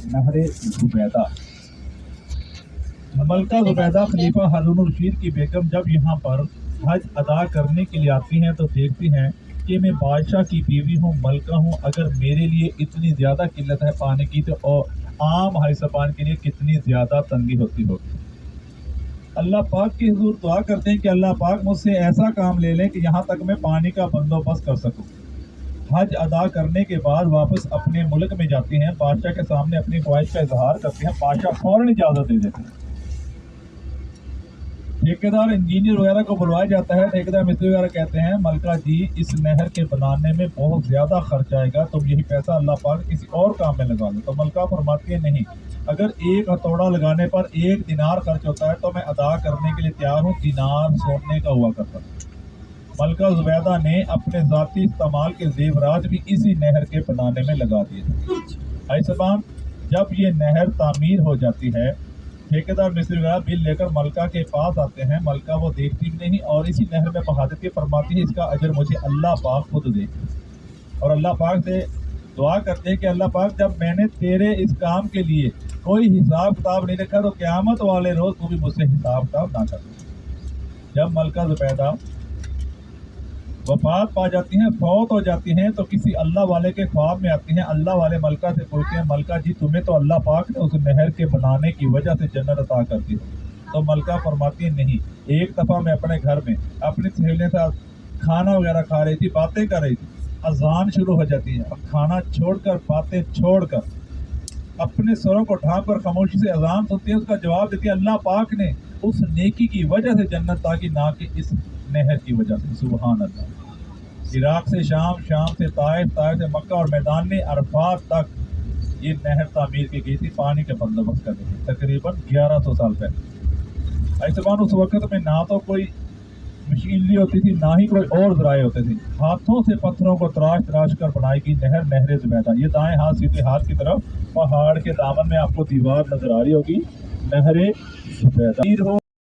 नहर ज़ुबैदा। मलका ज़ुबैदा खलीफा हारून रशीद की बेगम जब यहाँ पर हज अदा करने के लिए आती हैं तो देखती हैं कि मैं बादशाह की बीवी हूँ, मलका हूँ, अगर मेरे लिए इतनी ज़्यादा किल्लत है पानी की तो और आम हाई सपान के लिए कितनी ज़्यादा तंगी होती होगी। अल्लाह पाक की हुजूर दुआ करते हैं कि अल्लाह पाक मुझसे ऐसा काम ले लें कि यहाँ तक मैं पानी का बंदोबस्त कर सकूँ। हज अदा करने के बाद वापस अपने मुल्क में जाती हैं, बादशाह के सामने अपनी ख्वाहिश का इजहार करती हैं, बादशाह फौरन इजाज़त दे देते हैं। ठेकेदार इंजीनियर वगैरह को बुलवाया जाता है, ठेकेदार मिस्त्री वगैरह कहते हैं मलका जी इस नहर के बनाने में बहुत ज़्यादा खर्च आएगा, तुम यही पैसा अल्लाह पाक किसी और काम में लगा लो। तो मलका फरमाती है नहीं, अगर एक हथौड़ा लगाने पर 1 दिनार खर्च होता है तो मैं अदा करने के लिए तैयार हूँ। दिनार सोने का हुआ करता है। मलका ज़ुबैदा ने अपने ज़ाती इस्तेमाल के ज़ेवरात भी इसी नहर के बनाने में लगा दिए थे। भाई साहब, जब ये नहर तामीर हो जाती है, ठेकेदार मिस्त्री वगैरह बिल लेकर मलका के पास आते हैं। मलका वो देखती भी नहीं और इसी नहर में बहा देती, फरमाती है इसका अजर मुझे अल्लाह पाक खुद दे। और अल्लाह पाक से दुआ करते हैं कि अल्लाह पाक जब मैंने तेरे इस काम के लिए कोई हिसाब किताब नहीं रखा तो क़यामत वाले रोज़ तू भी मुझसे हिसाब किताब ना कर। जब मलका ज़ुबैदा वफात पा जाती हैं, फौत हो जाती हैं, तो किसी अल्लाह वाले के ख्वाब में आती हैं। अल्लाह वाले मलका से पूछते हैं मलका जी तुम्हें तो अल्लाह पाक ने उस नहर के बनाने की वजह से जन्नत अता कर दी। तो मलका फरमाती है नहीं, एक दफ़ा मैं अपने घर में अपनी सहेलियों के साथ खाना वगैरह खा रही थी, बातें कर रही थी, अजान शुरू हो जाती है। अब खाना छोड़कर बातें छोड़कर अपने सरों को ढांप कर खामोशी से अजान सुनती है, उसका जवाब देती है अल्लाह पाक ने उस नेकी की वजह से जन्नत ताकि ना कि इस नहर की वजह से। सुभान अल्लाह। इराक से शाम, शाम से ताइफ, ताइफ से मक्का और मैदान में अरफात तक ये नहर तामीर की गई थी पानी के बंदोबस्त करने की, तकरीबन 1100 साल पहले। ऐसे उस वक्त में ना तो कोई मशीनरी होती थी, ना ही कोई और ज़राए होते थे। हाथों से पत्थरों को तराश तराश कर बनाई गई नहर, नहर ज़ुबैदा। ये दाएं हाथ सीधे हाथ की तरफ पहाड़ के दामन में आपको दीवार नजर आ रही होगी, नहर ज़ुबैदा।